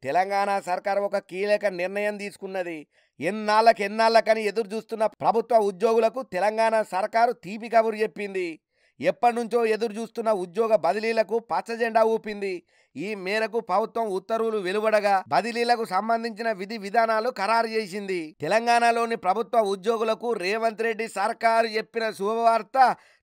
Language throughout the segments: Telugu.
తెలంగాణ సర్కార్ ఒక కీలక నిర్ణయం తీసుకున్నది. ఎన్నాళ్ళకని ఎదురు చూస్తున్న ప్రభుత్వ ఉద్యోగులకు తెలంగాణ సర్కారు తీపి కబురు చెప్పింది. ఎప్పటినుంచో ఎదురు చూస్తున్న ఉద్యోగ బదిలీలకు పచ్చజెండా ఊపింది. ఈ మేరకు ప్రభుత్వం ఉత్తర్వులు వెలువడగా బదిలీలకు సంబంధించిన విధి విధానాలు ఖరారు చేసింది. తెలంగాణలోని ప్రభుత్వ ఉద్యోగులకు రేవంత్ రెడ్డి సర్కారు చెప్పిన శుభవార్త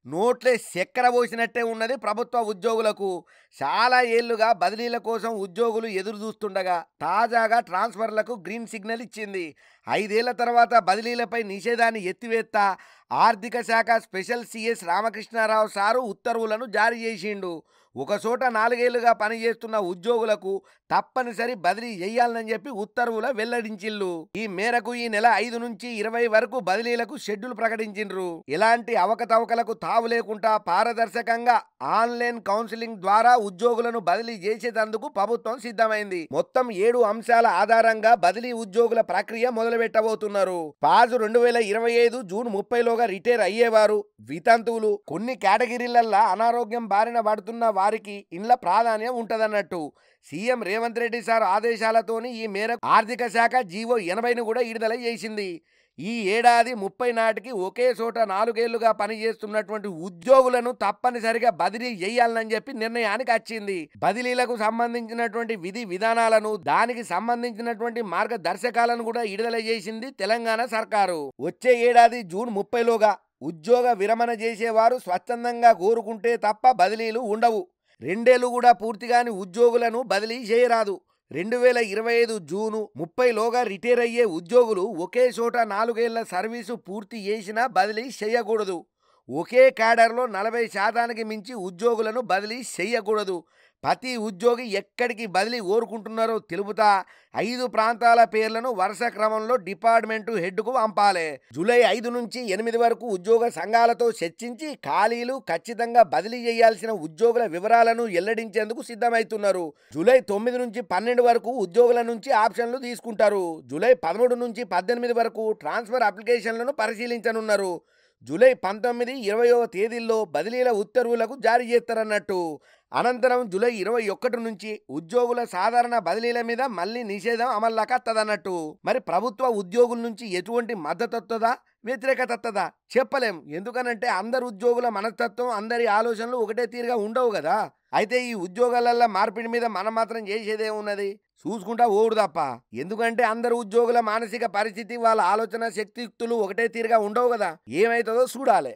నోట్లే చక్కెర పోసినట్టే ఉన్నది. ప్రభుత్వ ఉద్యోగులకు చాలా ఏళ్లుగా బదిలీల కోసం ఉద్యోగులు ఎదురు చూస్తుండగా తాజాగా ట్రాన్స్ఫర్లకు గ్రీన్ సిగ్నల్ ఇచ్చింది. 5 ఏళ్ల తర్వాత బదిలీలపై నిషేధాన్ని ఎత్తివేత్తా ఆర్థిక శాఖ స్పెషల్ సిఎస్ రామకృష్ణారావు సారు ఉత్తర్వులను జారీ చేసిండు. ఒక చోట 4 ఏళ్లుగా పనిచేస్తున్న ఉద్యోగులకు తప్పనిసరి బదిలీ చేయాలని చెప్పి ఉత్తర్వుల వెల్లడించిల్లు. ఈ మేరకు ఈ నెల 5 నుంచి 20 వరకు బదిలీలకు షెడ్యూల్ ప్రకటించిండ్రు. ఎలాంటి అవకతవకలకు తావు లేకుండా పారదర్శకంగా ఆన్లైన్ కౌన్సిలింగ్ ద్వారా ఉద్యోగులను బదిలీ చేసేందుకు ప్రభుత్వం సిద్ధమైంది. మొత్తం 7 అంశాల ఆధారంగా బదిలీ ఉద్యోగుల ప్రక్రియ మొదలుపెట్టబోతున్నారు. పాజు 2025 జూన్ 30లోగా రిటైర్ అయ్యేవారు, వితంతువులు, కొన్ని కేటగిరీలల్లో అనారోగ్యం బారిన పడుతున్న వారికి ఇండ్ల ప్రాధాన్యం ఉంటదన్నట్టు సీఎం రేవంత్ రెడ్డి సార్ ఆదేశాలతోని ఈ మేరకు ఆర్థిక శాఖ జీవో 80ను కూడా విడుదల చేసింది. ఈ ఏడాది 30 నాటికి ఒకే చోట 4 ఏళ్లుగా పనిచేస్తున్నటువంటి ఉద్యోగులను తప్పనిసరిగా బదిలీ చేయాలని చెప్పి నిర్ణయానికి వచ్చింది. బదిలీలకు సంబంధించినటువంటి విధి విధానాలను, దానికి సంబంధించినటువంటి మార్గదర్శకాలను కూడా విడుదల చేసింది తెలంగాణ సర్కారు. వచ్చే ఏడాది జూన్ 30లోగా ఉద్యోగ విరమణ చేసేవారు స్వచ్ఛందంగా కోరుకుంటే తప్ప బదిలీలు ఉండవు. 2 ఏళ్లు కూడా పూర్తిగాని ఉద్యోగులను బదిలీ చేయరాదు. 2025 జూను 30లోగా రిటైర్ అయ్యే ఉద్యోగులు ఒకే చోట 4 ఏళ్ల సర్వీసు పూర్తి చేసినా బదిలీ చేయకూడదు. ఒకే క్యాడర్లో 40% మించి ఉద్యోగులను బదిలీ చేయకూడదు. ప్రతి ఉద్యోగి ఎక్కడికి బదిలీ కోరుకుంటున్నారో తెలుపుతా 5 ప్రాంతాల పేర్లను వరుస క్రమంలో డిపార్ట్మెంటు హెడ్కు పంపాలి. జూలై 5 నుంచి 8 వరకు ఉద్యోగ సంఘాలతో చర్చించి ఖాళీలు, ఖచ్చితంగా బదిలీ చేయాల్సిన ఉద్యోగుల వివరాలను వెల్లడించేందుకు సిద్ధమవుతున్నారు. జూలై 9 నుంచి 12 వరకు ఉద్యోగుల నుంచి ఆప్షన్లు తీసుకుంటారు. జూలై 13 నుంచి 18 వరకు ట్రాన్స్ఫర్ అప్లికేషన్లను పరిశీలించనున్నారు. జూలై 19, 20వ తేదీల్లో బదిలీల ఉత్తర్వులకు జారీ చేస్తారన్నట్టు. అనంతరం జూలై 21 నుంచి ఉద్యోగుల సాధారణ బదిలీల మీద మళ్ళీ నిషేధం అమల్లోకి వస్తుందన్నట్టు. మరి ప్రభుత్వ ఉద్యోగుల నుంచి ఎటువంటి మద్దతు వస్తుందా, వ్యతిరేకత వస్తుందా చెప్పలేం. ఎందుకనంటే అందరు ఉద్యోగుల మనస్తత్వం, అందరి ఆలోచనలు ఒకటే తీరుగా ఉండవు కదా. అయితే ఈ ఉద్యోగాలల్లో మార్పిడి మీద మనం మాత్రం చేసేదే ఉన్నది, చూసుకుంటా ఓడు తప్ప. ఎందుకంటే అందరు ఉద్యోగుల మానసిక పరిస్థితి, వాళ్ళ ఆలోచన శక్తియుక్తులు ఒకటే తీరుగా ఉండవు కదా. ఏమవుతుందో చూడాలి.